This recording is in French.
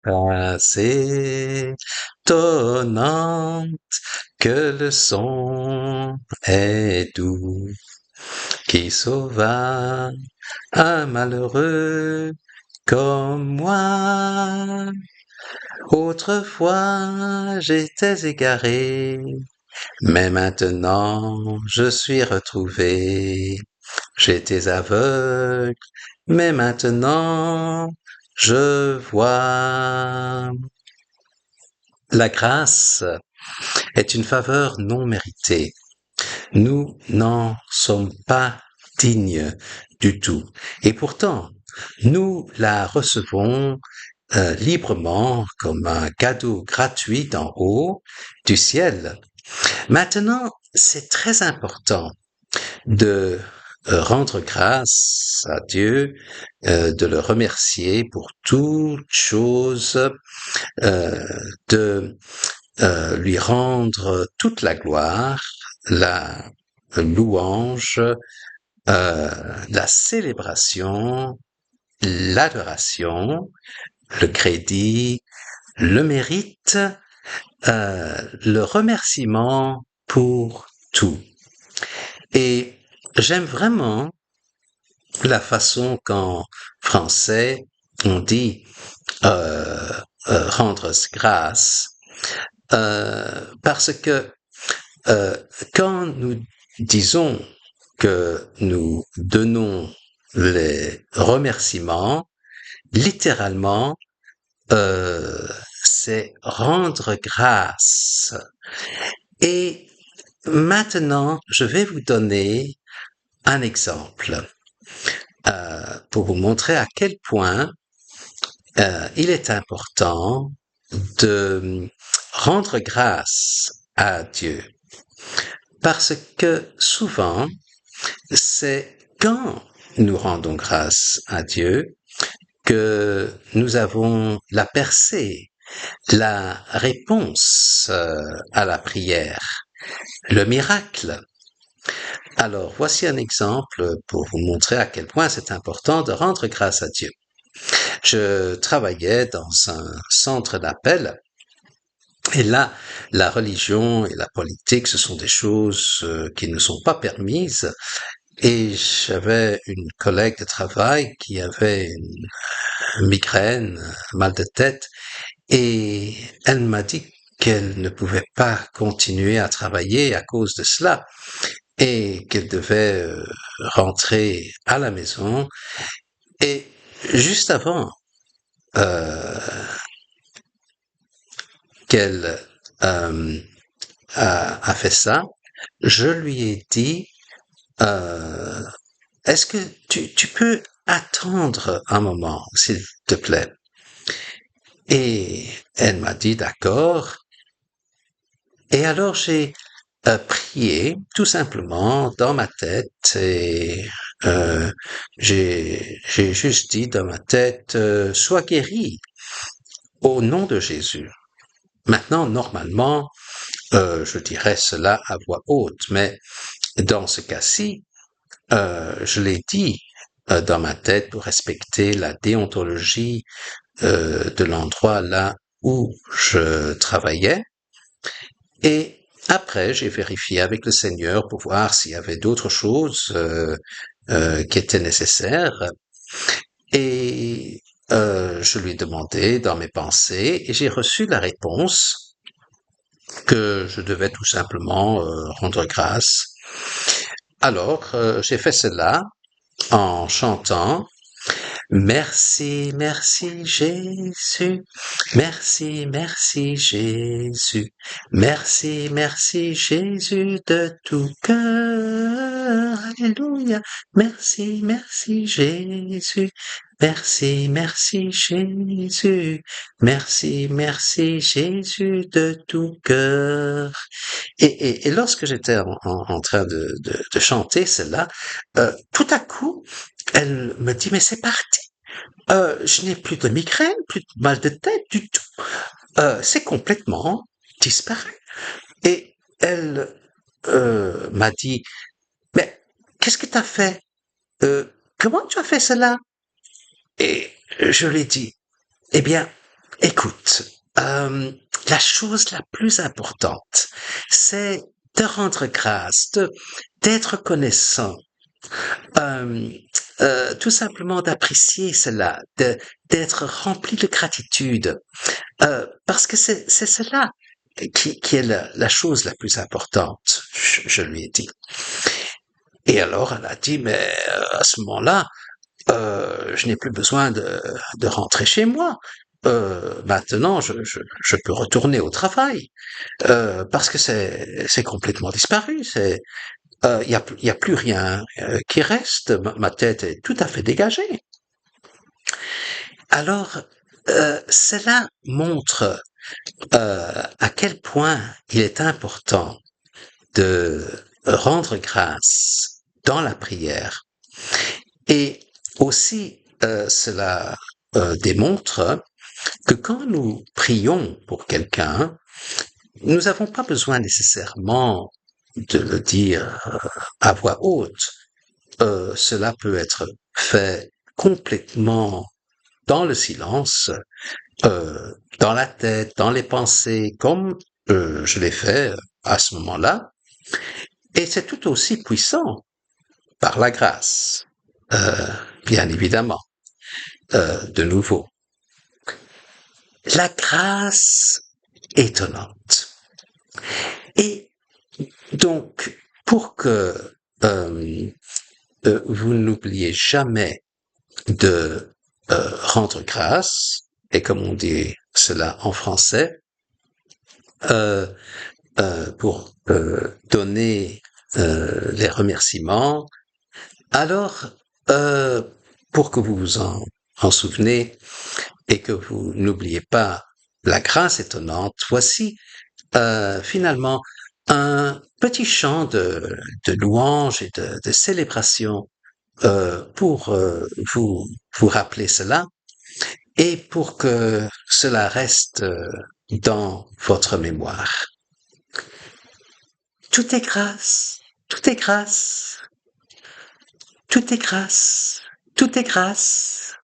assez étonnante que le son est doux, qui sauva un malheureux comme moi. Autrefois j'étais égaré, mais maintenant je suis retrouvé. J'étais aveugle, mais maintenant je vois. La grâce est une faveur non méritée. Nous n'en sommes pas dignes du tout. Et pourtant, nous la recevons librement comme un cadeau gratuit d'en haut du ciel. Maintenant, c'est très important de rendre grâce à Dieu, de le remercier pour toutes choses, de lui rendre toute la gloire, la louange, la célébration, l'adoration, le crédit, le mérite, le remerciement pour tout. Et j'aime vraiment la façon qu'en français on dit euh, rendre grâce, parce que euh, quand nous disons que nous donnons les remerciements, littéralement, euh, c'est rendre grâce. Et maintenant, je vais vous donner un exemple pour vous montrer à quel point il est important de rendre grâce à Dieu. Parce que souvent, c'est quand nous rendons grâce à Dieu que nous avons la percée, la réponse à la prière, le miracle. Alors, voici un exemple pour vous montrer à quel point c'est important de rendre grâce à Dieu. Je travaillais dans un centre d'appel et là, la religion et la politique, ce sont des choses qui ne sont pas permises. Et j'avais une collègue de travail qui avait une migraine, un mal de tête, et elle m'a dit qu'elle ne pouvait pas continuer à travailler à cause de cela et qu'elle devait rentrer à la maison. Et juste avant euh, qu'elle a fait ça, je lui ai dit, euh, est-ce que tu peux attendre un moment, s'il te plaît? Et elle m'a dit d'accord. Et alors j'ai prié tout simplement dans ma tête et j'ai juste dit dans ma tête, sois guéri au nom de Jésus. Maintenant, normalement, je dirais cela à voix haute, mais dans ce cas-ci, je l'ai dit dans ma tête pour respecter la déontologie de l'endroit là où je travaillais. Et après, j'ai vérifié avec le Seigneur pour voir s'il y avait d'autres choses qui étaient nécessaires. Et je lui ai demandé dans mes pensées et j'ai reçu la réponse que je devais tout simplement rendre grâce. Alors, j'ai fait cela en chantant merci, merci Jésus. Merci, merci Jésus. Merci, merci Jésus de tout cœur. Alléluia. Merci, merci Jésus. Merci, merci Jésus. Merci, merci Jésus de tout cœur. Et lorsque j'étais en train de chanter cela, tout à coup, elle me dit, mais c'est parti. Je n'ai plus de migraine, plus de mal de tête du tout. C'est complètement disparu. Et elle m'a dit, mais qu'est-ce que tu as fait? Comment tu as fait cela? Et je lui ai dit, eh bien, Écoute, la chose la plus importante, c'est de rendre grâce, d'être reconnaissant, hem, tout simplement d'apprécier cela, d'être rempli de gratitude, parce que c'est cela qui est la chose la plus importante, je lui ai dit. Et alors elle a dit: «Mais, à ce moment-là, je n'ai plus besoin de rentrer chez moi. Maintenant, je peux retourner au travail parce que c'est complètement disparu. Il y a plus rien qui reste. Ma tête est tout à fait dégagée. Alors, cela montre à quel point il est important de rendre grâce dans la prière. Et aussi, cela démontre que quand nous prions pour quelqu'un, nous n'avons pas besoin nécessairement de le dire à voix haute. Cela peut être fait complètement dans le silence, dans la tête, dans les pensées, comme je l'ai fait à ce moment-là. Et c'est tout aussi puissant par la grâce, euh, bien évidemment, de nouveau. La grâce étonnante. Et donc, pour que euh, vous n'oubliez jamais de rendre grâce, et comme on dit cela en français, euh, pour donner les remerciements, alors pour que vous vous en souvenez et que vous n'oubliez pas la grâce étonnante, voici finalement un petit chant de louange et de célébration pour vous rappeler cela et pour que cela reste dans votre mémoire. Tout est grâce, tout est grâce, tout est grâce, tout est grâce.